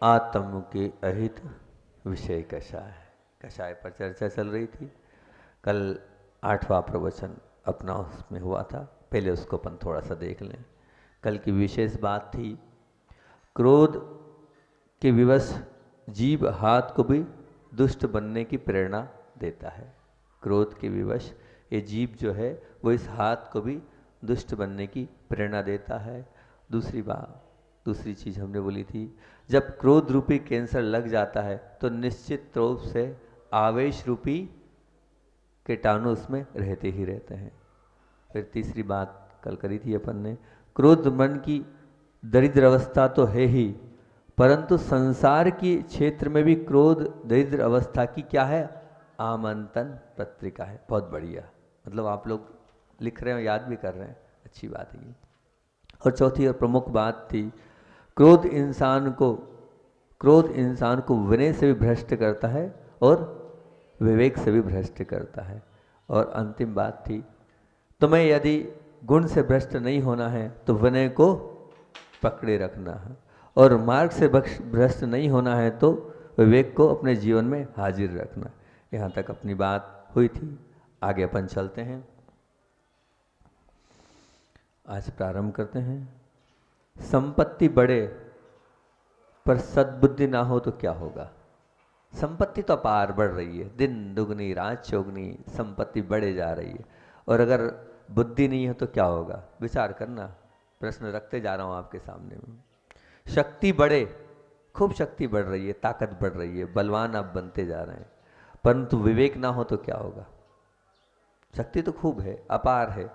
आत्म के अहित विषय कषाय, कषाय पर चर्चा चल रही थी। कल 8वां प्रवचन अपना उसमें हुआ था, पहले उसको अपन थोड़ा सा देख लें। कल की विशेष बात थी क्रोध के विवश जीव हाथ को भी दुष्ट बनने की प्रेरणा देता है। क्रोध के विवश ये जीव जो है वो इस हाथ को भी दुष्ट बनने की प्रेरणा देता है। दूसरी चीज हमने बोली थी, जब क्रोध रूपी कैंसर लग जाता है तो निश्चित रूप से आवेश रूपी कीटाणु उसमें रहते ही रहते हैं। फिर तीसरी बात कल करी थी अपन ने, क्रोध मन की दरिद्र अवस्था तो है ही, परंतु संसार की क्षेत्र में भी क्रोध दरिद्र अवस्था की क्या है, आमंत्रण पत्रिका है। बहुत बढ़िया, मतलब आप लोग लिख रहे हो, याद भी कर रहे हैं, अच्छी बात है ये। और चौथी और प्रमुख बात थी, क्रोध इंसान को विनय से भी भ्रष्ट करता है और विवेक से भी भ्रष्ट करता है। और अंतिम बात थी, तुम्हें यदि गुण से भ्रष्ट नहीं होना है तो विनय को पकड़े रखना है, और मार्ग से भ्रष्ट नहीं होना है तो विवेक को अपने जीवन में हाजिर रखना। यहाँ तक अपनी बात हुई थी, आगे अपन चलते हैं। आज प्रारंभ करते हैं। संपत्ति बढ़े पर सद्बुद्धि ना हो तो क्या होगा। संपत्ति तो अपार बढ़ रही है, दिन दुगनी रात चौगनी संपत्ति बढ़े जा रही है, और अगर बुद्धि नहीं है तो क्या होगा। विचार करना, प्रश्न रखते जा रहा हूं आपके सामने में। शक्ति बढ़े, खूब शक्ति बढ़ रही है, ताकत बढ़ रही है, बलवान आप बनते जा रहे हैं, परंतु विवेक ना हो तो क्या होगा। शक्ति तो खूब है, अपार है,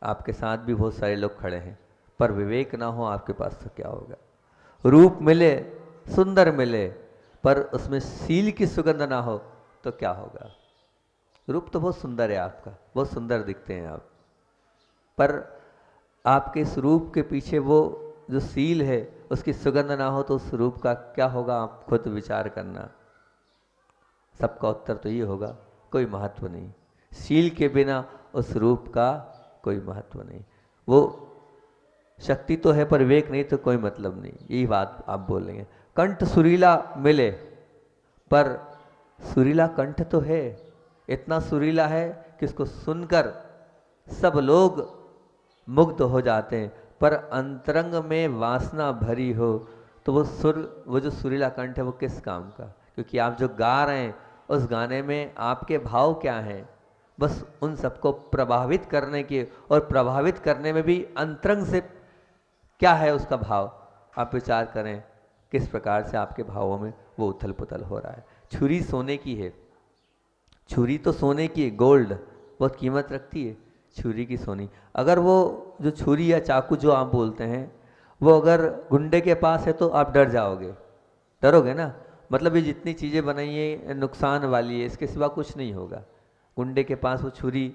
आपके साथ भी बहुत सारे लोग खड़े हैं, पर विवेक ना हो आपके पास तो क्या होगा। रूप मिले, सुंदर मिले, पर उसमें सील की सुगंध ना हो तो क्या होगा। रूप तो बहुत सुंदर है आपका, बहुत सुंदर दिखते हैं आप, पर आपके इस रूप के पीछे वो जो सील है उसकी सुगंध ना हो तो उस रूप का क्या होगा, आप खुद विचार करना। सबका उत्तर तो ये होगा, कोई महत्व नहीं। सील के बिना उस रूप का कोई महत्व नहीं। वो शक्ति तो है पर विवेक नहीं तो कोई मतलब नहीं, यही बात आप बोलेंगे। कंठ सुरीला मिले, पर सुरीला कंठ तो है, इतना सुरीला है कि उसको सुनकर सब लोग मुग्ध हो जाते हैं, पर अंतरंग में वासना भरी हो तो वो जो सुरीला कंठ है वो किस काम का। क्योंकि आप जो गा रहे हैं उस गाने में आपके भाव क्या हैं, बस उन सबको प्रभावित करने के, और प्रभावित करने में भी अंतरंग से क्या है उसका भाव। आप विचार करें किस प्रकार से आपके भावों में वो उथल पुथल हो रहा है। छुरी सोने की है, छुरी तो सोने की है, गोल्ड, बहुत कीमत रखती है छुरी की सोनी। अगर वो जो छुरी या चाकू जो आप बोलते हैं वो अगर गुंडे के पास है तो आप डर जाओगे, डरोगे ना। मतलब ये जितनी चीज़ें बनाई है नुकसान वाली है, इसके सिवा कुछ नहीं होगा। गुंडे के पास वो छुरी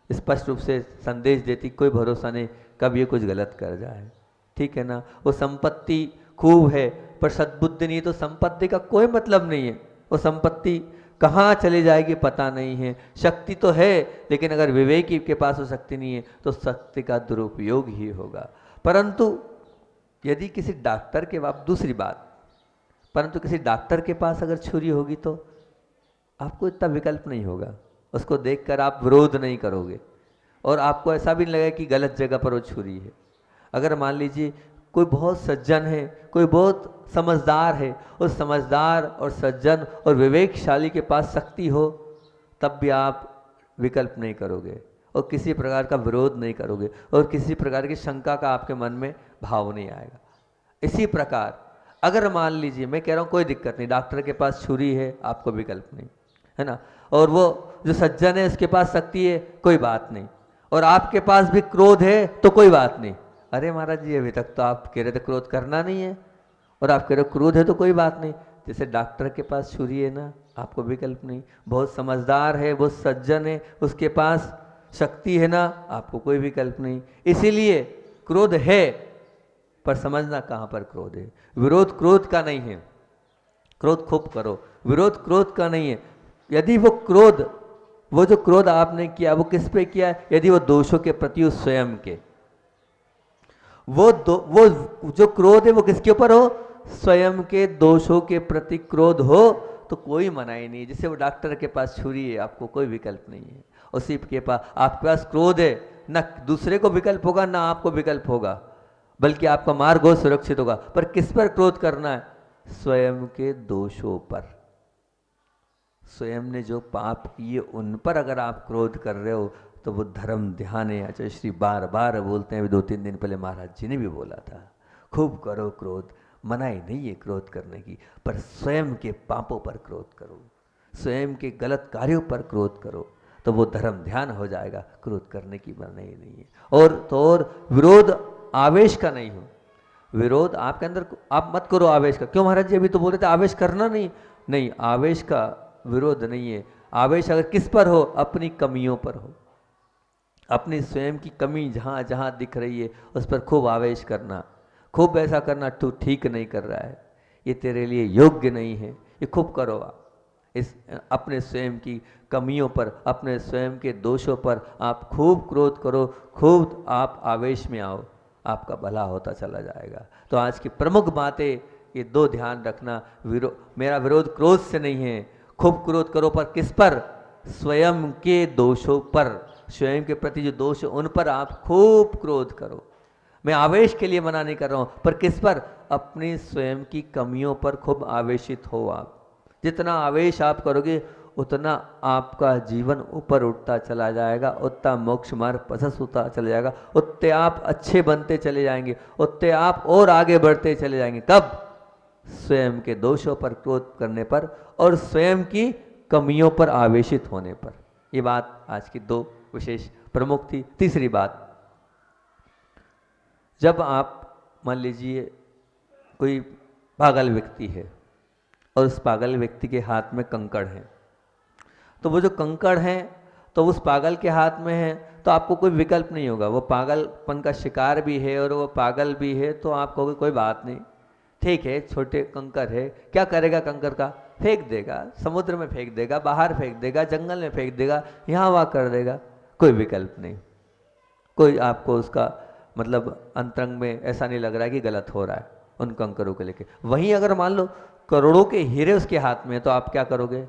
स्पष्ट रूप से संदेश देती, कोई भरोसा नहीं कब ये कुछ गलत कर जाए, ठीक है ना। वो संपत्ति खूब है पर सद्बुद्धि नहीं तो संपत्ति का कोई मतलब नहीं है। वो संपत्ति कहाँ चली जाएगी पता नहीं है। शक्ति तो है लेकिन अगर विवेकी के पास वो शक्ति नहीं है तो शक्ति का दुरुपयोग ही होगा। परंतु यदि किसी डॉक्टर के पास, दूसरी बात, परंतु किसी डॉक्टर के पास अगर छुरी होगी तो आपको इतना विकल्प नहीं होगा, उसको देखकर आप विरोध नहीं करोगे, और आपको ऐसा भी नहीं लगेगा कि गलत जगह पर वो छुरी है। अगर मान लीजिए कोई बहुत सज्जन है, कोई बहुत समझदार है, उस समझदार और सज्जन और विवेकशाली के पास शक्ति हो तब भी आप विकल्प नहीं करोगे और किसी प्रकार का विरोध नहीं करोगे और किसी प्रकार की शंका का आपके मन में भाव नहीं आएगा। इसी प्रकार अगर मान लीजिए, मैं कह रहा हूँ कोई दिक्कत नहीं, डॉक्टर के पास छुरी है, आपको विकल्प नहीं है ना, और वो जो सज्जन है उसके पास शक्ति है, कोई बात नहीं, और आपके पास भी क्रोध है तो कोई बात नहीं। अरे महाराज जी अभी तक तो आप कह रहे थे क्रोध करना नहीं है, और आप कह रहे हो क्रोध है तो कोई बात नहीं। जैसे डॉक्टर के पास छुरी है ना, आपको विकल्प नहीं, बहुत समझदार है, बहुत सज्जन है, उसके पास शक्ति है ना, आपको कोई विकल्प नहीं। इसीलिए क्रोध है पर समझना कहाँ पर क्रोध है। विरोध क्रोध का नहीं है, क्रोध खूब करो, विरोध क्रोध का नहीं है। यदि वो क्रोध, वो जो क्रोध आपने किया वो किस पे किया, यदि वो दोषों के प्रति स्वयं के, वो जो क्रोध है वो किसके ऊपर हो, स्वयं के दोषों के प्रति क्रोध हो तो कोई मनाही नहीं। जैसे वो डॉक्टर के पास छुरी है, आपको कोई विकल्प नहीं है। उसी के पास आपके पास क्रोध है, न दूसरे को विकल्प होगा ना आपको विकल्प होगा, बल्कि आपका मार्ग हो सुरक्षित होगा। पर किस पर क्रोध करना है? स्वयं के दोषों पर। स्वयं ने जो पाप किए उन पर अगर आप क्रोध कर रहे हो तो वो धर्म ध्यान है। आचार्य श्री बार बार बोलते हैं, 2-3 दिन पहले महाराज जी ने भी बोला था, खूब करो क्रोध, मनाही नहीं है क्रोध करने की, पर स्वयं के पापों पर क्रोध करो, स्वयं के गलत कार्यों पर क्रोध करो, तो वो धर्म ध्यान हो जाएगा। क्रोध करने की मनाही नहीं है। और विरोध आवेश का नहीं हो, विरोध आपके अंदर आप मत करो आवेश का। क्यों महाराज जी? अभी तो बोल रहे थे आवेश करना नहीं। नहीं, आवेश का विरोध नहीं है। आवेश अगर किस पर हो? अपनी कमियों पर हो, अपनी स्वयं की कमी जहाँ जहाँ दिख रही है उस पर खूब आवेश करना, खूब ऐसा करना, तू ठीक नहीं कर रहा है, ये तेरे लिए योग्य नहीं है, ये खूब करो आप। इस अपने स्वयं की कमियों पर, अपने स्वयं के दोषों पर आप खूब क्रोध करो, खूब आप आवेश में आओ, आपका भला होता चला जाएगा। तो आज की प्रमुख बातें ये 2 ध्यान रखना। मेरा विरोध क्रोध से नहीं है। खूब क्रोध करो, पर किस पर? स्वयं के दोषों पर, स्वयं के प्रति जो दोष है उन पर आप खूब क्रोध करो। मैं आवेश के लिए मना नहीं कर रहा हूं, पर किस पर? अपनी स्वयं की कमियों पर खूब आवेशित हो आप। जितना आवेश आप करोगे उतना आपका जीवन ऊपर उठता चला जाएगा, उतना मोक्ष मार्ग प्रशस्त होता चला जाएगा, उतने आप अच्छे बनते चले जाएंगे, उतने आप और आगे बढ़ते चले जाएंगे। कब? स्वयं के दोषों पर क्रोध करने पर और स्वयं की कमियों पर आवेशित होने पर। ये बात आज की 2 विशेष प्रमुख थी। तीसरी बात, जब आप मान लीजिए कोई पागल व्यक्ति है और उस पागल व्यक्ति के हाथ में कंकड़ है, तो वो जो कंकड़ है तो उस पागल के हाथ में है, तो आपको कोई विकल्प नहीं होगा। वो पागलपन का शिकार भी है और वो पागल भी है, तो आप कहोगे कोई बात नहीं, ठीक है, छोटे कंकड़ है, क्या करेगा कंकड़ का? फेंक देगा, समुद्र में फेंक देगा, बाहर फेंक देगा, जंगल में फेंक देगा, यहाँ वहाँ कर देगा, कोई विकल्प नहीं। कोई आपको उसका मतलब अंतरंग में ऐसा नहीं लग रहा है कि गलत हो रहा है उन कंकरों को लेके। वहीं अगर मान लो करोड़ों के हीरे उसके हाथ में है, तो आप क्या करोगे?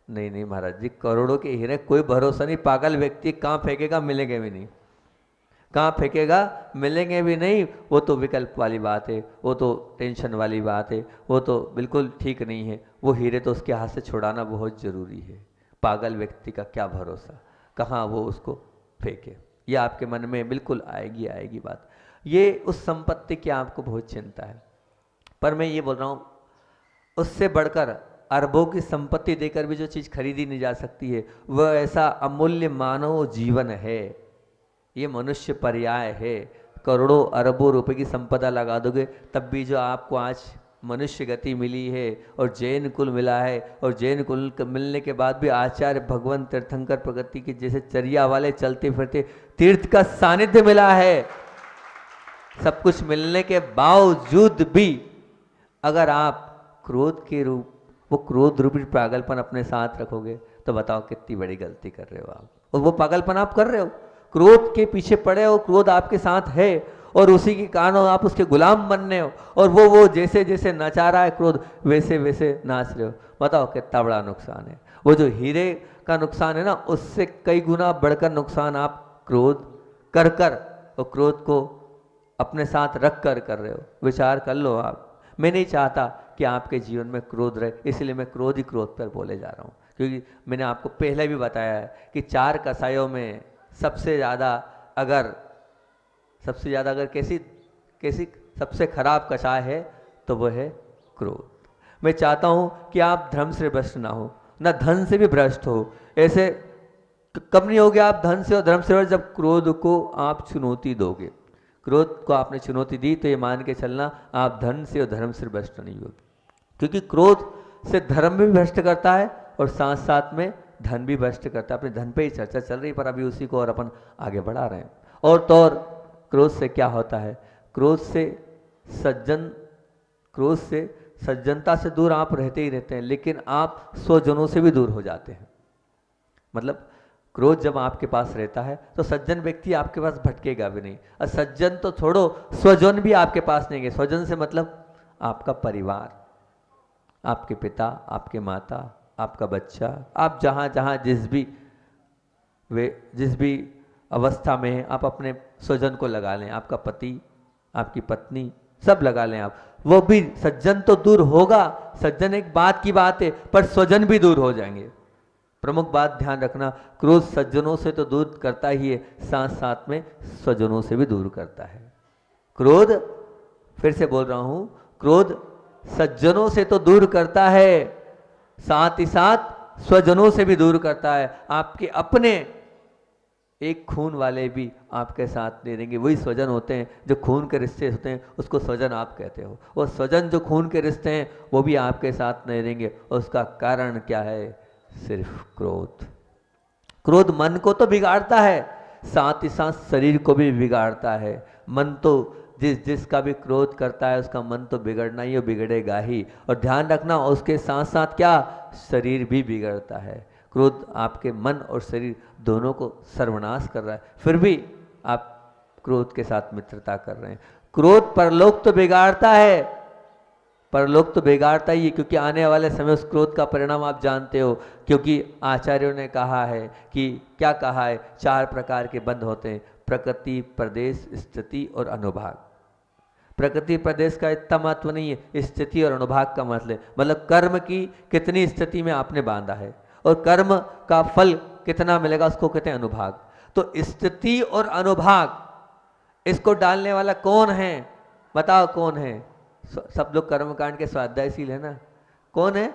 नहीं नहीं महाराज जी, करोड़ों के हीरे कोई भरोसा नहीं, पागल व्यक्ति कहाँ फेंकेगा, मिलेंगे भी नहीं, कहाँ फेंकेगा, मिलेंगे भी नहीं। वो तो विकल्प वाली बात है, वो तो टेंशन वाली बात है, वो तो बिल्कुल ठीक नहीं है। वो हीरे तो उसके हाथ से छुड़ाना बहुत जरूरी है। पागल व्यक्ति का क्या भरोसा, कहाँ वो उसको फेंके, ये आपके मन में बिल्कुल आएगी बात। ये उस संपत्ति की आपको बहुत चिंता है, पर मैं ये बोल रहा हूँ उससे बढ़कर अरबों की संपत्ति देकर भी जो चीज़ खरीदी नहीं जा सकती है, वह ऐसा अमूल्य मानव जीवन है। ये मनुष्य पर्याय है। करोड़ों अरबों रुपए की संपदा लगा दोगे तब भी जो आपको आज मनुष्य गति मिली है और जैन कुल मिला है, और जैन कुल मिलने के बाद भी आचार्य भगवान तीर्थंकर प्रगति के जैसे चर्या वाले चलते फिरते तीर्थ का सानिध्य मिला है, सब कुछ मिलने के बावजूद भी अगर आप क्रोध के रूप, वो क्रोध रूपी पागलपन अपने साथ रखोगे, तो बताओ कितनी बड़ी गलती कर रहे हो आप। और वो पागलपन आप कर रहे हो, क्रोध के पीछे पड़े हो, क्रोध आपके साथ है और उसी के कारण आप उसके गुलाम बनने हो, और वो जैसे जैसे नचा रहा है क्रोध वैसे वैसे नाच रहे हो। बताओ कितना बड़ा नुकसान है। वो जो हीरे का नुकसान है ना, उससे कई गुना बढ़कर नुकसान आप क्रोध कर कर और क्रोध को अपने साथ रख कर रहे हो। विचार कर लो आप। मैं नहीं चाहता कि आपके जीवन में क्रोध रहे, इसलिए मैं क्रोध ही क्रोध पर बोले जा रहा हूँ। क्योंकि मैंने आपको पहले भी बताया है कि 4 कसायों में सबसे ज़्यादा अगर कैसी सबसे खराब कषाय है तो वो है क्रोध। मैं चाहता हूँ कि आप धर्म से भ्रष्ट ना हो, ना धन से भी भ्रष्ट हो। ऐसे कब नहीं होगे आप धन से और धर्म से भ्रष्ट? जब क्रोध को आप चुनौती दोगे। क्रोध को आपने चुनौती दी तो ये मान के चलना आप धन से और धर्म से भ्रष्ट नहीं होगे, क्योंकि क्रोध से धर्म भी भ्रष्ट करता है और साथ साथ में धन भी भ्रष्ट करता है। अपने धन पे ही चर्चा चल रही, पर अभी उसी को और अपन आगे बढ़ा रहे हैं। और तो और क्रोध से क्या होता है? क्रोध से सज्जनता से दूर आप रहते ही रहते हैं, लेकिन आप स्वजनों से भी दूर हो जाते हैं। मतलब क्रोध जब आपके पास रहता है तो सज्जन व्यक्ति आपके पास भटकेगा भी नहीं, और सज्जन तो छोड़ो, स्वजन भी आपके पास नहीं है। स्वजन से मतलब आपका परिवार, आपके पिता, आपके माता, आपका बच्चा, आप जहाँ जहाँ जिस भी अवस्था में हैं, आप अपने स्वजन को लगा लें, आपका पति, आपकी पत्नी, सब लगा लें आप। वो भी सज्जन तो दूर होगा, सज्जन एक बात की बात है, पर स्वजन भी दूर हो जाएंगे। प्रमुख बात ध्यान रखना, क्रोध सज्जनों से तो दूर करता ही है, साथ साथ में स्वजनों से भी दूर करता है। क्रोध, फिर से बोल रहा हूं, क्रोध सज्जनों से तो दूर करता है, साथ ही साथ स्वजनों से भी दूर करता है। आपके अपने एक खून वाले भी आपके साथ नहीं रहेंगे। वही स्वजन होते हैं जो खून के रिश्ते होते हैं, उसको स्वजन आप कहते हो। और स्वजन जो खून के रिश्ते हैं वो भी आपके साथ नहीं रहेंगे। उसका कारण क्या है? सिर्फ क्रोध। क्रोध मन को तो बिगाड़ता है, साथ ही साथ शरीर को भी बिगाड़ता है। मन तो जिसका भी क्रोध करता है उसका मन तो बिगड़ना ही, बिगड़ेगा ही। और ध्यान रखना, उसके साथ साथ क्या, शरीर भी बिगड़ता है। क्रोध आपके मन और शरीर दोनों को सर्वनाश कर रहा है, फिर भी आप क्रोध के साथ मित्रता कर रहे हैं। क्रोध परलोक तो बिगाड़ता है, परलोक तो बिगाड़ता ही है, क्योंकि आने वाले समय उस क्रोध का परिणाम आप जानते हो। क्योंकि आचार्यों ने कहा है कि, क्या कहा है, 4 प्रकार के बंध होते हैं, प्रकृति, प्रदेश, स्थिति और अनुभाग। प्रकृति प्रदेश का इतना महत्व नहीं है, स्थिति और अनुभाग का मतलब कर्म की कितनी स्थिति में आपने बांधा है और कर्म का फल कितना मिलेगा, उसको कहते हैं अनुभाग। तो स्थिति और अनुभाग, इसको डालने वाला कौन है? बताओ कौन है? सब लोग कर्मकांड के स्वाध्यायशील है ना? कौन है?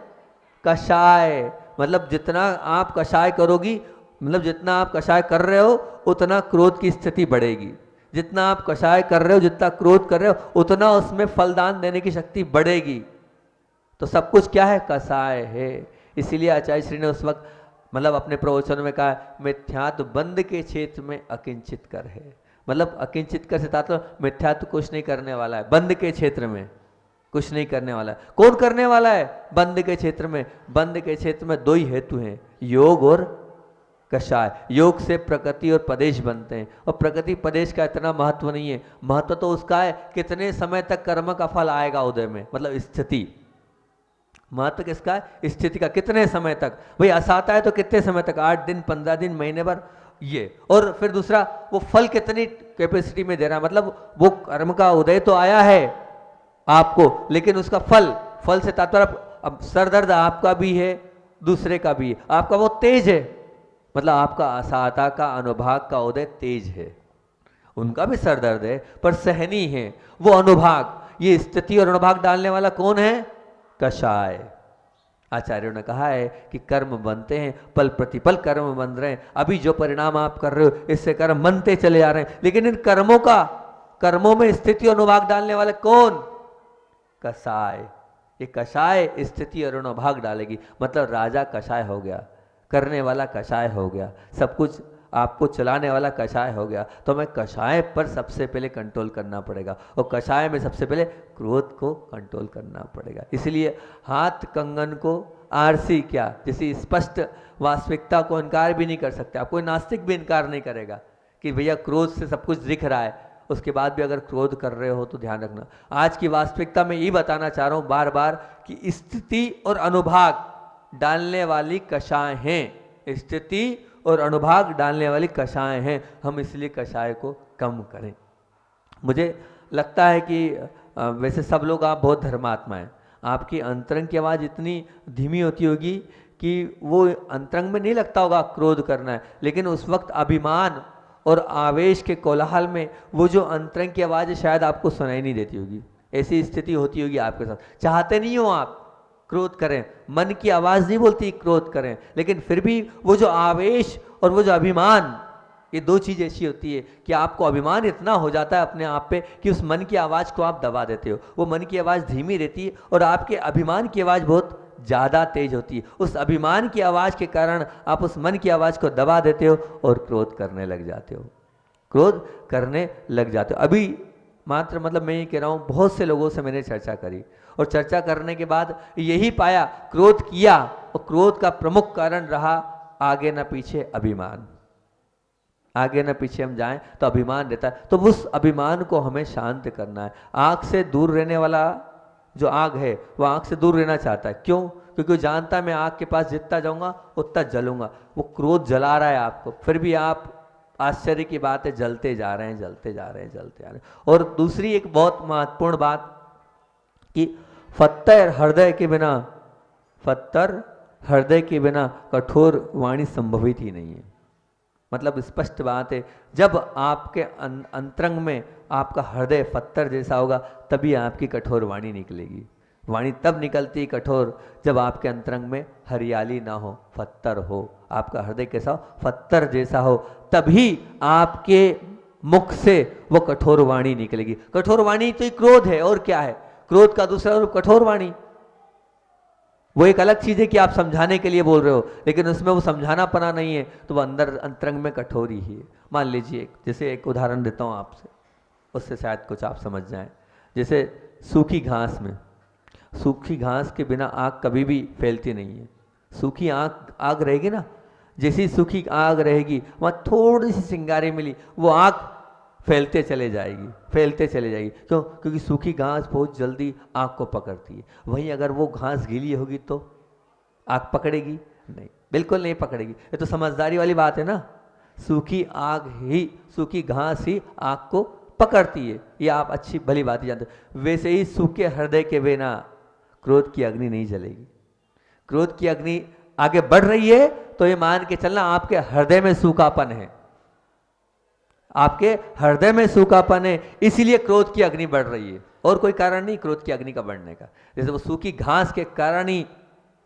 कषाय। मतलब जितना आप कषाय करोगी, मतलब जितना आप कषाय कर रहे हो उतना क्रोध की स्थिति बढ़ेगी। जितना आप कषाय कर रहे हो, जितना क्रोध कर रहे हो, उतना उसमें फलदान देने की शक्ति बढ़ेगी। तो सब कुछ क्या है? कषाय है। इसीलिए आचार्य श्री ने उस वक्त मतलब अपने प्रवचन में कहा, मिथ्यात्व बंद के क्षेत्र में अकिंचित कर है। मतलब अकिंचित कर से तात्पर्य मिथ्यात्व कुछ नहीं करने वाला है, बंद के क्षेत्र में कुछ नहीं करने वाला है। कौन करने वाला है? बंद के क्षेत्र में। बंद के क्षेत्र में 2 ही हेतु हैं, योग और कषाय। योग से प्रकृति और प्रदेश बनते हैं, और प्रकृति प्रदेश का इतना महत्व नहीं है। महत्व तो उसका है कितने समय तक कर्म का फल आएगा उदय में, मतलब स्थिति। महत्व किसका है? स्थिति का। कितने समय तक भाई असाता है तो कितने समय तक, 8 दिन, 15 दिन, महीने भर, ये। और फिर दूसरा, वो फल कितनी कैपेसिटी में दे रहा है। मतलब वो कर्म का उदय तो आया है आपको, लेकिन उसका फल से तात्पर्य अब सर दर्द आपका भी है, दूसरे का भी है। आपका वो तेज है, मतलब आपका असाता का अनुभाग का उदय तेज है। उनका भी सर दर्द है पर सहनी है वो अनुभाग। ये स्थिति और अनुभाग डालने वाला कौन है? कषाय। आचार्यों ने कहा है कि कर्म बनते हैं, पल प्रतिपल कर्म बन रहे हैं। अभी जो परिणाम आप कर रहे हो इससे कर्म बनते चले जा रहे हैं, लेकिन इन कर्मों में स्थिति और अनुभाग डालने वाले कौन? कषाय। ये कषाय स्थिति और अनुभाग डालेगी, मतलब राजा कषाय हो गया, करने वाला कषाय हो गया, सब कुछ आपको चलाने वाला कषाय हो गया। तो हमें कषाय पर सबसे पहले कंट्रोल करना पड़ेगा, और कषाय में सबसे पहले क्रोध को कंट्रोल करना पड़ेगा। इसलिए हाथ कंगन को आरसी क्या, जैसी स्पष्ट वास्तविकता को इनकार भी नहीं कर सकते आप। कोई नास्तिक भी इनकार नहीं करेगा कि भैया क्रोध से सब कुछ दिख रहा है, उसके बाद भी अगर क्रोध कर रहे हो तो ध्यान रखना। आज की वास्तविकता में ये बताना चाह रहा हूं बार बार कि स्थिति और अनुभाग डालने वाली कषाय हैं। स्थिति और अनुभाग डालने वाली कषाय हैं, हम इसलिए कषाय को कम करें। मुझे लगता है कि वैसे सब लोग आप बहुत धर्मात्मा हैं, आपकी अंतरंग की आवाज़ इतनी धीमी होती होगी कि वो अंतरंग में नहीं लगता होगा क्रोध करना है, लेकिन उस वक्त अभिमान और आवेश के कोलाहल में वो जो अंतरंग की आवाज़ शायद आपको सुनाई नहीं देती होगी। ऐसी स्थिति होती होगी आपके साथ। चाहते नहीं हो आप क्रोध करें, मन की आवाज़ नहीं बोलती क्रोध करें, लेकिन फिर भी वो जो आवेश और वो जो अभिमान, ये 2 चीज़ ऐसी होती है कि आपको अभिमान इतना हो जाता है अपने आप पे कि उस मन की आवाज़ को आप दबा देते हो। वो मन की आवाज़ धीमी रहती है और आपके अभिमान की आवाज़ बहुत ज़्यादा तेज होती है। उस अभिमान की आवाज़ के कारण आप उस मन की आवाज़ को दबा देते हो और क्रोध करने लग जाते हो, क्रोध करने लग जाते हो। अभी मात्र मतलब मैं ये कह रहा हूँ, बहुत से लोगों से मैंने चर्चा करी और चर्चा करने के बाद यही पाया, क्रोध किया और क्रोध का प्रमुख कारण रहा आगे न पीछे अभिमान। आगे न पीछे हम जाएं तो अभिमान रहता है, तो उस अभिमान को हमें शांत करना है। आँख से दूर रहने वाला जो आग है वो आग से दूर रहना चाहता है। क्यों? क्योंकि वो जानता है मैं आग के पास जितना जाऊंगा उतना जलूंगा। वो क्रोध जला रहा है आपको, फिर भी आप, आश्चर्य की बात है, जलते जा रहे हैं, जलते जा रहे हैं, जलते जा रहे हैं। और दूसरी एक बहुत महत्वपूर्ण बात कि फत्तर हृदय के बिना, फत्तर हृदय के बिना कठोर वाणी संभवित ही नहीं है। मतलब स्पष्ट बात है, जब आपके अंतरंग में आपका हृदय पत्थर जैसा होगा तभी आपकी कठोर वाणी निकलेगी। वाणी तब निकलती है कठोर जब आपके अंतरंग में हरियाली ना हो, पत्थर हो, आपका हृदय कैसा हो, पत्थर जैसा हो, तभी आपके मुख से वो कठोर वाणी निकलेगी। कठोर वाणी तो क्रोध है, और क्या है? क्रोध का दूसरा रूप कठोर वाणी। वो एक अलग चीज है कि आप समझाने के लिए बोल रहे हो, लेकिन उसमें वो समझाना पना नहीं है, तो वो अंदर अंतरंग में कठोरी ही है। मान लीजिए, जैसे एक उदाहरण देता हूँ आपसे, उससे शायद कुछ आप समझ जाएं। जैसे सूखी घास में, सूखी घास के बिना आग कभी भी फैलती नहीं है। सूखी आग रहेगी ना, जैसी सूखी आग रहेगी वहाँ थोड़ी सी चिंगारी मिली, वो आग फैलते चले जाएगी, फैलते चले जाएगी। क्यों? क्योंकि सूखी घास बहुत जल्दी आग को पकड़ती है। वहीं अगर वो घास गीली होगी तो आग पकड़ेगी? नहीं, बिल्कुल नहीं पकड़ेगी। ये तो समझदारी वाली बात है ना। सूखी आग ही, सूखी घास ही आग को पकड़ती है, ये आप अच्छी भली बात ही जानते हो। वैसे ही सूखे हृदय के बिना क्रोध की अग्नि नहीं जलेगी। क्रोध की अग्नि आगे बढ़ रही है तो ये मान के चलना आपके हृदय में सूखापन है, आपके हृदय में सूखापन है, इसीलिए क्रोध की अग्नि बढ़ रही है, और कोई कारण नहीं क्रोध की अग्नि का बढ़ने का। जैसे वो सूखी घास के कारण ही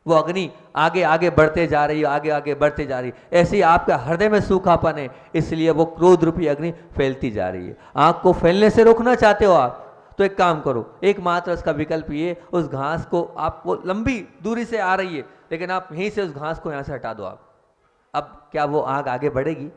वो अग्नि आगे आगे बढ़ते जा रही है, आगे आगे बढ़ते जा रही है, ऐसे ही आपका हृदय में सूखापन है, इसलिए वो क्रोध रूपी अग्नि फैलती जा रही है। आग को फैलने से रोकना चाहते हो आप, तो एक काम करो, एकमात्र उसका विकल्प ये, उस घास को, आप वो लंबी दूरी से आ रही है लेकिन आप यहीं से उस घास को यहां से हटा दो आप। अब क्या वो आग आगे बढ़ेगी?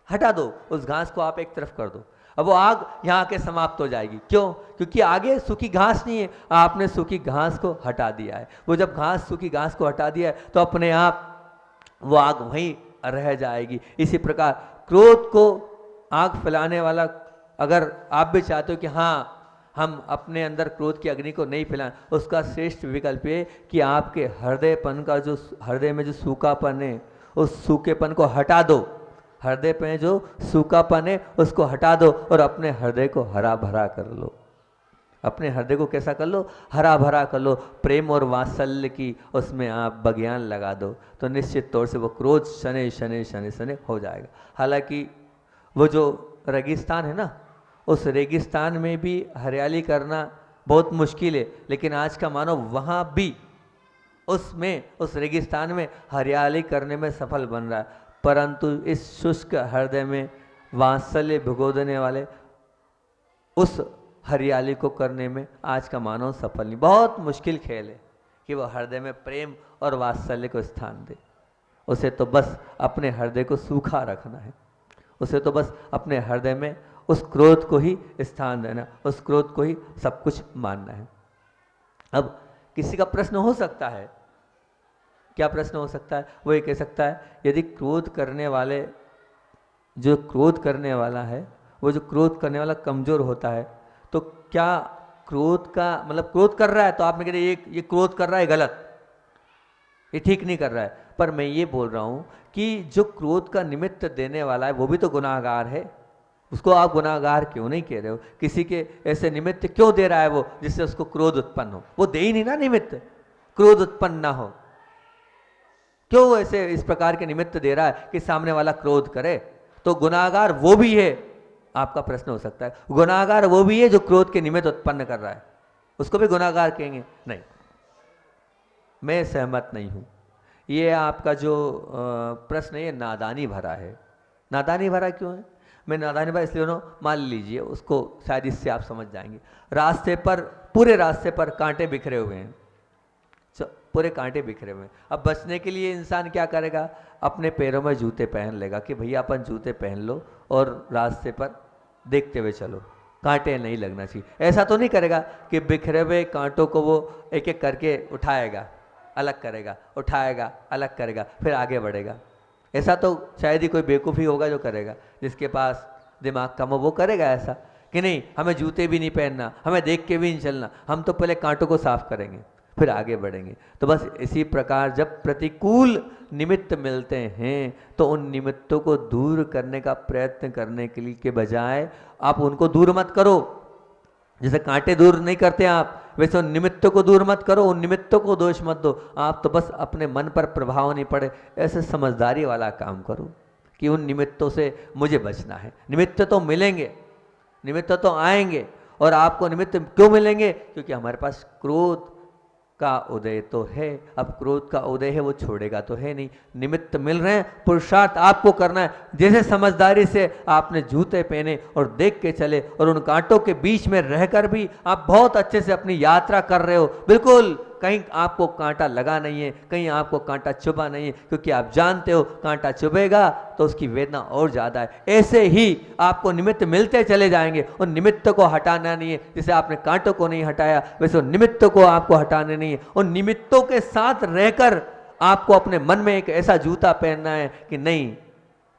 हटा दो उस घास को, आप एक तरफ कर दो, अब वो आग यहाँ आके समाप्त हो जाएगी। क्यों? क्योंकि आगे सूखी घास नहीं है, आपने सूखी घास को हटा दिया है। वो जब सूखी घास को हटा दिया है तो अपने आप वो आग वहीं रह जाएगी। इसी प्रकार क्रोध को आग फैलाने वाला, अगर आप भी चाहते हो कि हाँ हम अपने अंदर क्रोध की अग्नि को नहीं फैलाएं, उसका श्रेष्ठ विकल्प ये कि आपके हृदयपन का जो, हृदय में जो सूखापन है उस सूखेपन को हटा दो। हृदय पे जो सूखापन है उसको हटा दो और अपने हृदय को हरा भरा कर लो। अपने हृदय को कैसा कर लो? हरा भरा कर लो। प्रेम और वात्सल्य की उसमें आप बगियान लगा दो तो निश्चित तौर से वो क्रोध शने शने शने शने हो जाएगा। हालांकि वो जो रेगिस्तान है ना, उस रेगिस्तान में भी हरियाली करना बहुत मुश्किल है, लेकिन आज का मानव वहाँ भी उसमें, उस रेगिस्तान में हरियाली करने में सफल बन रहा है। परंतु इस शुष्क हृदय में वात्सल्य भिगो देने वाले उस हरियाली को करने में आज का मानव सफल नहीं। बहुत मुश्किल खेल है कि वह हृदय में प्रेम और वात्सल्य को स्थान दे। उसे तो बस अपने हृदय को सूखा रखना है, उसे तो बस अपने हृदय में उस क्रोध को ही स्थान देना, उस क्रोध को ही सब कुछ मानना है। अब किसी का प्रश्न हो सकता है, क्या प्रश्न हो सकता है? वो ये कह सकता है, यदि क्रोध करने वाले, जो क्रोध करने वाला है, वो जो क्रोध करने वाला कमजोर होता है, तो क्या क्रोध का मतलब क्रोध कर रहा है तो आपने कहते ये क्रोध कर रहा है गलत, ये ठीक नहीं कर रहा है। पर मैं ये बोल रहा हूं कि जो क्रोध का निमित्त देने वाला है वो भी तो गुनाहगार है, उसको आप गुनाहगार क्यों नहीं कह रहे हो? किसी के ऐसे निमित्त क्यों दे रहा है वो जिससे उसको क्रोध उत्पन्न हो? वो दे ही नहीं ना निमित्त, क्रोध उत्पन्न ना हो। क्यों ऐसे इस प्रकार के निमित्त दे रहा है कि सामने वाला क्रोध करे? तो गुनाहगार वो भी है। आपका प्रश्न हो सकता है, गुनाहगार वो भी है जो क्रोध के निमित्त उत्पन्न कर रहा है, उसको भी गुनाहगार कहेंगे? नहीं, मैं सहमत नहीं हूं। ये आपका जो प्रश्न है ये नादानी भरा है। नादानी भरा क्यों है? मैं नादानी भरा इसलिए ना, मान लीजिए उसको, शायद इससे आप समझ जाएंगे। रास्ते पर, पूरे रास्ते पर कांटे बिखरे हुए हैं, पूरे कांटे बिखरे हुए हैं। अब बचने के लिए इंसान क्या करेगा? अपने पैरों में जूते पहन लेगा कि भैया अपन जूते पहन लो और रास्ते पर देखते हुए चलो, कांटे नहीं लगना चाहिए। ऐसा तो नहीं करेगा कि बिखरे हुए कांटों को वो एक एक करके उठाएगा, अलग करेगा, उठाएगा, अलग करेगा, फिर आगे बढ़ेगा। ऐसा तो शायद ही कोई बेवकूफ़ी होगा जो करेगा, जिसके पास दिमाग कम हो वो करेगा ऐसा कि नहीं हमें जूते भी नहीं पहनना, हमें देख के भी नहीं चलना, हम तो पहले कांटों को साफ करेंगे फिर आगे बढ़ेंगे। तो बस इसी प्रकार जब प्रतिकूल निमित्त मिलते हैं तो उन निमित्तों को दूर करने का प्रयत्न करने के लिए के बजाय आप उनको दूर मत करो। जैसे कांटे दूर नहीं करते आप, वैसे उन निमित्तों को दूर मत करो, उन निमित्तों को दोष मत दो। आप तो बस अपने मन पर प्रभाव नहीं पड़े ऐसे समझदारी वाला काम करो कि उन निमित्तों से मुझे बचना है। निमित्त तो मिलेंगे, निमित्त तो आएंगे, और आपको निमित्त क्यों मिलेंगे? क्योंकि हमारे पास क्रोध का उदय तो है। अब क्रोध का उदय है, वो छोड़ेगा तो है नहीं। निमित्त मिल रहे हैं, पुरुषार्थ आपको करना है। जैसे समझदारी से आपने जूते पहने और देख के चले, और उन कांटों के बीच में रहकर भी आप बहुत अच्छे से अपनी यात्रा कर रहे हो, बिल्कुल कहीं आपको कांटा लगा नहीं है, कहीं आपको कांटा चुभा नहीं है, क्योंकि आप जानते हो कांटा चुभेगा तो उसकी वेदना और ज़्यादा है। ऐसे ही आपको निमित्त मिलते चले जाएंगे, उन निमित्त को हटाना नहीं है। जैसे आपने कांटों को नहीं हटाया, वैसे उन निमित्तों को आपको हटाने नहीं है। उन निमित्तों के साथ रहकर आपको अपने मन में एक ऐसा जूता पहनना है कि नहीं,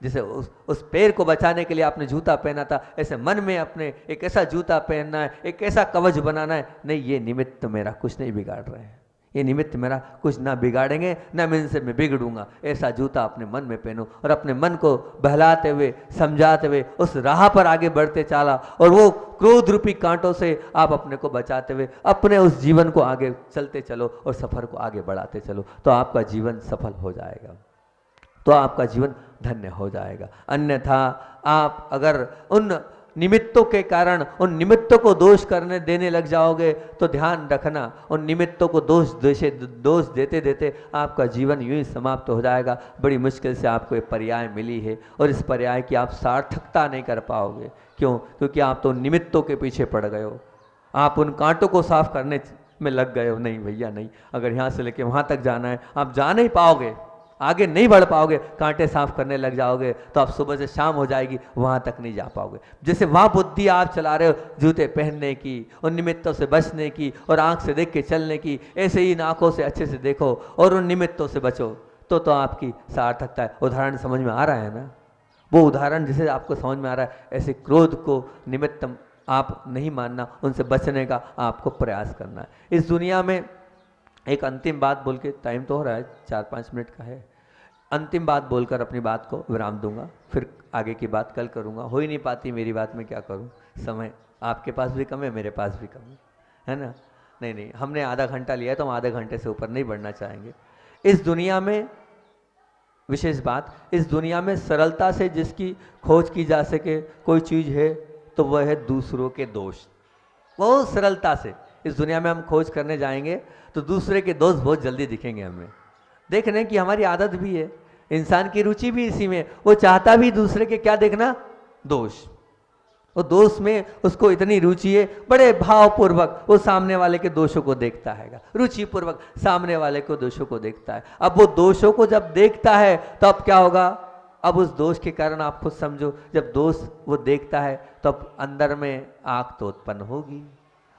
जैसे उस पैर को बचाने के लिए आपने जूता पहना था, ऐसे मन में अपने एक ऐसा जूता पहनना है, एक ऐसा कवच बनाना है, नहीं ये निमित्त मेरा कुछ नहीं बिगाड़ रहे हैं, ये निमित्त मेरा कुछ ना बिगाड़ेंगे, ना मैं इनसे मैं बिगड़ूंगा। ऐसा जूता अपने मन में पहनो और अपने मन को बहलाते हुए समझाते हुए उस राह पर आगे बढ़ते चला, और वो क्रोध रूपी कांटों से आप अपने को बचाते हुए अपने उस जीवन को आगे चलते चलो और सफर को आगे बढ़ाते चलो, तो आपका जीवन सफल हो जाएगा, तो आपका जीवन धन्य हो जाएगा। अन्यथा आप अगर उन निमित्तों के कारण उन निमित्तों को दोष करने देने लग जाओगे तो ध्यान रखना, उन निमित्तों को दोष देते देते आपका जीवन यूं ही समाप्त हो जाएगा। बड़ी मुश्किल से आपको एक पर्याय मिली है और इस पर्याय की आप सार्थकता नहीं कर पाओगे। क्यों? क्योंकि आप तो निमित्तों के पीछे पड़ गए हो, आप उन कांटों को साफ करने में लग गए हो। नहीं भैया नहीं, अगर यहाँ से लेके वहाँ तक जाना है आप जा नहीं पाओगे, आगे नहीं बढ़ पाओगे। कांटे साफ करने लग जाओगे तो आप सुबह से शाम हो जाएगी, वहां तक नहीं जा पाओगे। जैसे वहां बुद्धि आप चला रहे हो जूते पहनने की, उन निमित्तों से बचने की और आंख से देख के चलने की, ऐसे ही आंखों से अच्छे से देखो और उन निमित्तों से बचो, तो आपकी सार्थकता है। उदाहरण समझ में आ रहा है ना? वो उदाहरण जिसे आपको समझ में आ रहा है, ऐसे क्रोध को निमित्त आप नहीं मानना, उनसे बचने का आपको प्रयास करना है। इस दुनिया में एक अंतिम बात बोल के, टाइम तो हो रहा है 4-5 मिनट का है, अंतिम बात बोलकर अपनी बात को विराम दूंगा, फिर आगे की बात कल करूंगा। हो ही नहीं पाती मेरी बात, में क्या करूं, समय आपके पास भी कम है, मेरे पास भी कम है ना? नहीं, हमने आधा घंटा लिया है तो हम आधे घंटे से ऊपर नहीं बढ़ना चाहेंगे। इस दुनिया में विशेष बात, इस दुनिया में सरलता से जिसकी खोज की जा सके कोई चीज़ है तो वह है दूसरों के दोष। बहुत सरलता से इस दुनिया में हम खोज करने जाएंगे तो दूसरे के दोष बहुत जल्दी दिखेंगे हमें। देख रहे हैं कि हमारी आदत भी है, इंसान की रुचि भी इसी में, वो चाहता भी दूसरे के क्या देखना, दोष। वो दोष में उसको इतनी रुचि है, बड़े भावपूर्वक वो सामने वाले के दोषों को देखता है, रुचि पूर्वक सामने वाले को दोषों को देखता है। अब वो दोषों को जब देखता है तो अब क्या होगा, अब उस दोष के कारण आप खुद समझो, जब दोष वो देखता है तो अब अंदर में आग तो उत्पन्न होगी,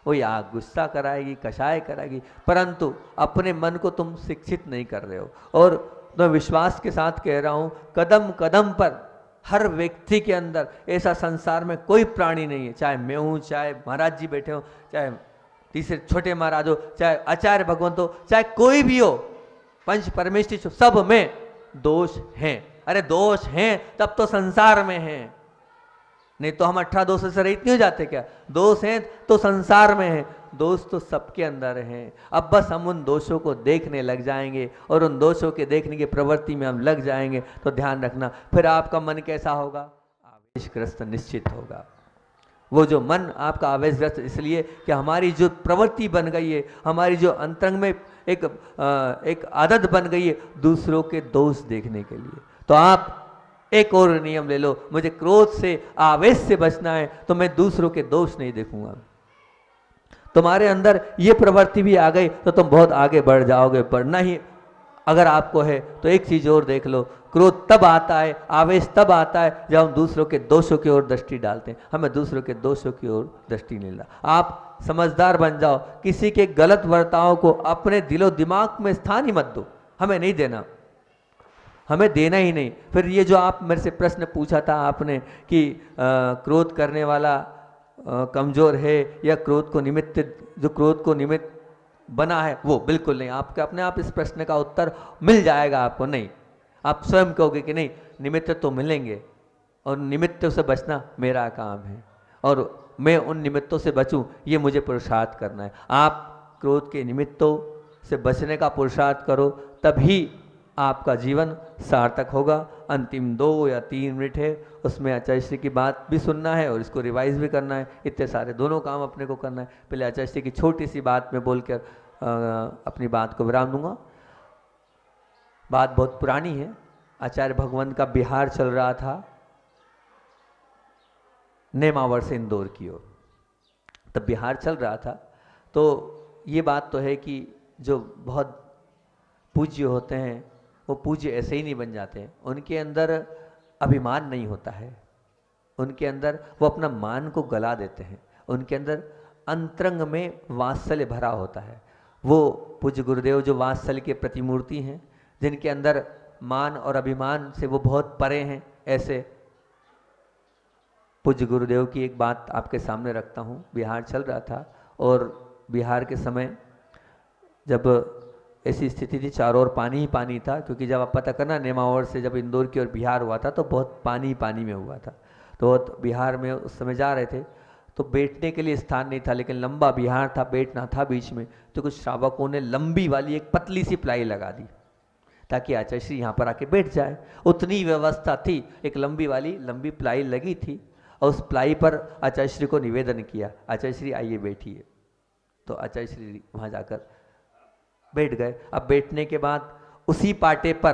वही आग गुस्सा कराएगी, कषाय कराएगी, परंतु अपने मन को तुम शिक्षित नहीं कर रहे हो। और मैं विश्वास के साथ कह रहा हूं, कदम कदम पर हर व्यक्ति के अंदर ऐसा संसार में कोई प्राणी नहीं है, चाहे मैं हूं, चाहे महाराज जी बैठे हो, चाहे तीसरे छोटे महाराज हो, चाहे आचार्य भगवंत हो, चाहे कोई भी हो, पंच परमेष्टि हो, सब में दोष हैं। अरे दोष हैं तब तो संसार में हैं, नहीं तो हम 18 दोषों से रहित नहीं हो जाते क्या? दोष हैं तो संसार में हैं, दोष तो सबके अंदर हैं। अब बस हम उन दोषों को देखने लग जाएंगे और उन दोषों के देखने की प्रवृत्ति में हम लग जाएंगे तो ध्यान रखना, फिर आपका मन कैसा होगा, आवेशग्रस्त निश्चित होगा। वो जो मन आपका आवेशग्रस्त इसलिए कि हमारी जो प्रवृत्ति बन गई है, हमारी जो अंतरंग में एक आदत बन गई है दूसरों के दोष देखने के लिए। तो आप एक और नियम ले लो, मुझे क्रोध से आवेश से बचना है तो मैं दूसरों के दोष नहीं देखूंगा। तुम्हारे अंदर ये प्रवृत्ति भी आ गई तो तुम बहुत आगे बढ़ जाओगे। बढ़ना ही अगर आपको है तो एक चीज और देख लो, क्रोध तब आता है, आवेश तब आता है जब हम दूसरों के दोषों की ओर दृष्टि डालते हैं। हमें दूसरों के दोषों की ओर दृष्टि नहीं डालना। आप समझदार बन जाओ, किसी के गलत बर्ताव को अपने दिलो दिमाग में स्थान ही मत दो, हमें नहीं देना, हमें देना ही नहीं। फिर ये जो आप मेरे से प्रश्न पूछा था आपने कि क्रोध करने वाला कमजोर है या क्रोध को निमित्त, जो क्रोध को निमित्त बना है वो बिल्कुल नहीं। आपके अपने आप इस प्रश्न का उत्तर मिल जाएगा आपको। नहीं, आप स्वयं कहोगे कि नहीं, निमित्त तो मिलेंगे और निमित्तों से बचना मेरा काम है और मैं उन निमित्तों से बचूं, ये मुझे पुरुषार्थ करना है। आप क्रोध के निमित्तों से बचने का पुरुषार्थ करो, तभी आपका जीवन सार्थक होगा। अंतिम 2 या 3 मिनट है, उसमें आचार्य श्री की बात भी सुनना है और इसको रिवाइज भी करना है। इतने सारे दोनों काम अपने को करना है। पहले आचार्य श्री की छोटी सी बात में बोलकर अपनी बात को विराम दूंगा। बात बहुत पुरानी है। आचार्य भगवंत का बिहार चल रहा था नेमावर से इंदौर की ओर। तब बिहार चल रहा था, तो ये बात तो है कि जो बहुत पूज्य होते हैं वो पूज्य ऐसे ही नहीं बन जाते हैं। उनके अंदर अभिमान नहीं होता है, उनके अंदर वो अपना मान को गला देते हैं, उनके अंदर अंतरंग में वात्सल्य भरा होता है। वो पूज्य गुरुदेव जो वात्सल्य के प्रतिमूर्ति हैं, जिनके अंदर मान और अभिमान से वो बहुत परे हैं, ऐसे पूज्य गुरुदेव की एक बात आपके सामने रखता हूँ। बिहार चल रहा था और बिहार के समय जब ऐसी स्थिति थी, चारों ओर पानी ही पानी था, क्योंकि जब आप पता करना नेमावर से जब इंदौर की ओर बिहार हुआ था तो बहुत पानी ही पानी में हुआ था। तो बिहार में उस समय जा रहे थे तो बैठने के लिए स्थान नहीं था, लेकिन लंबा बिहार था, बैठना था बीच में। तो कुछ श्रावकों ने लंबी वाली एक पतली सी प्लाई लगा दी ताकि आचार्य श्री यहाँ पर आके बैठ जाए। उतनी व्यवस्था थी, एक लंबी वाली लंबी प्लाई लगी थी और उस प्लाई पर आचार्य श्री को निवेदन किया, आचार्य श्री आइए बैठिए। तो आचार्य श्री वहाँ जाकर बैठ गए। अब बैठने के बाद उसी पाटे पर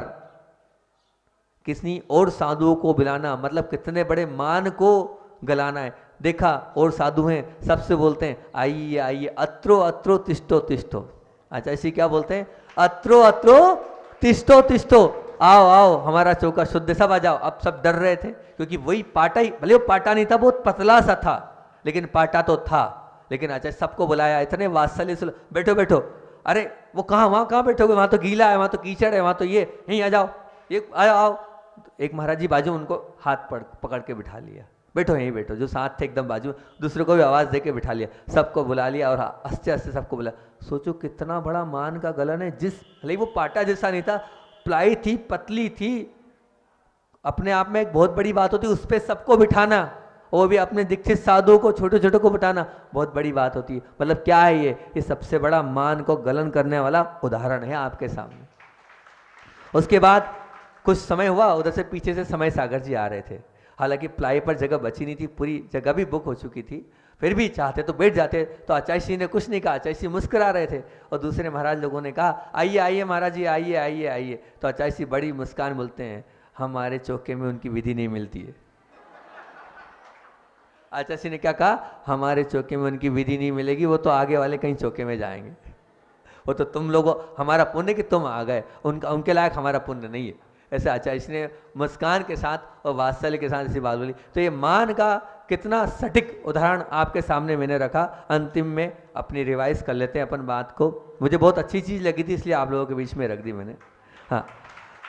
किसी और साधुओं को बुलाना, मतलब कितने बड़े मान को गलाना है। देखा और साधु हैं, सबसे बोलते हैं आइए आइए, अत्रो अत्रो तिष्ठो तिष्ठो। आचार्य श्री क्या बोलते हैं? अत्रो अत्रो तिष्ठो तिष्ठो, आओ आओ हमारा चौका शुद्ध, सब आ जाओ। अब सब डर रहे थे क्योंकि वही पाटा ही, भले वो पाटा नहीं था, बहुत पतला सा था, लेकिन पाटा तो था। लेकिन आचार्य सबको बुलाया, इतने वात्सल्य से, बैठो बैठो। अरे वो कहाँ, वहाँ कहाँ बैठोगे, वहाँ तो गीला है, वहाँ तो कीचड़ है, वहाँ तो ये, यहीं आ जाओ, ये आओ आओ। एक महाराज जी बाजू, उनको हाथ पकड़ के बिठा लिया, बैठो यहीं बैठो। जो साथ थे एकदम बाजू, दूसरे को भी आवाज़ दे के बिठा लिया, सबको बुला लिया और हंसते हंसते सबको बुला। सोचो कितना बड़ा मान का गलन है। जिस भले वो पाटा जैसा नहीं था, प्लाई थी, पतली थी, अपने आप में एक बहुत बड़ी बात होती है उस पर सबको बिठाना, वो भी अपने दीक्षित साधुओं को, छोटे छोटे को बिठाना बहुत बड़ी बात होती है। मतलब क्या है ये सबसे बड़ा मान को गलन करने वाला उदाहरण है आपके सामने। उसके बाद कुछ समय हुआ, उधर से पीछे से समय सागर जी आ रहे थे। हालांकि प्लाई पर जगह बची नहीं थी, पूरी जगह भी बुक हो चुकी थी, फिर भी चाहते तो बैठ जाते। तो आचार्य श्री ने कुछ नहीं कहा, आचार्य श्री मुस्कुरा रहे थे और दूसरे महाराज लोगों ने कहा आइए आइए महाराज जी, आइए आइए आइए। तो आचार्य श्री बड़ी मुस्कान बोलते हैं, हमारे चौके में उनकी विधि नहीं मिलती है। आचार्य श्री ने क्या कहा? हमारे चौके में उनकी विधि नहीं मिलेगी, वो तो आगे वाले कहीं चौके में जाएंगे। वो तो तुम लोगों, हमारा पुण्य कि तुम आ गए, उनके लायक हमारा पुण्य नहीं है। ऐसे आचार्य श्री ने मुस्कान के साथ और वात्सल्य के साथ ऐसी बात बोली। तो ये मान का कितना सटीक उदाहरण आपके सामने मैंने रखा। अंतिम में अपनी रिवाइज कर लेते हैं अपन बात को। मुझे बहुत अच्छी चीज़ लगी थी, इसलिए आप लोगों के बीच में रख दी मैंने। हाँ,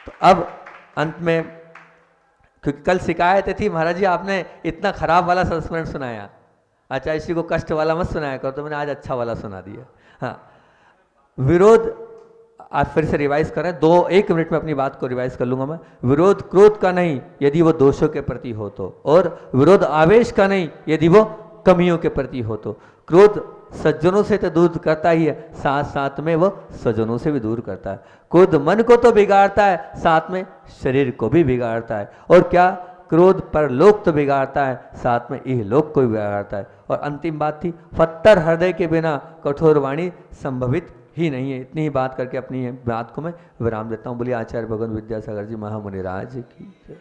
तो अब अंत में, क्योंकि कल शिकायत थी महाराज जी आपने इतना खराब वाला संस्मरण सुनाया, आचार्य श्री को कष्ट वाला मत सुनाया करो, तो मैंने आज अच्छा वाला सुना दिया। हाँ, विरोध आज फिर से रिवाइज करें, 1 मिनट में अपनी बात को रिवाइज कर लूंगा मैं। विरोध क्रोध का नहीं यदि वो दोषों के प्रति हो तो, और विरोध आवेश का नहीं यदि वो कमियों के प्रति हो तो। क्रोध सज्जनों से तो दूर करता ही है, साथ साथ में वो स्वजनों से भी दूर करता है। क्रोध मन को तो बिगाड़ता है, साथ में शरीर को भी बिगाड़ता है। और क्या, क्रोध परलोक तो बिगाड़ता है, साथ में इहलोक को भी बिगाड़ता है। और अंतिम बात थी, फत्तर हृदय के बिना कठोर वाणी संभवित ही नहीं है। इतनी ही बात करके अपनी बात को मैं विराम देता हूँ। बोलिए आचार्य भगवान विद्यासागर जी महामुनि राज की।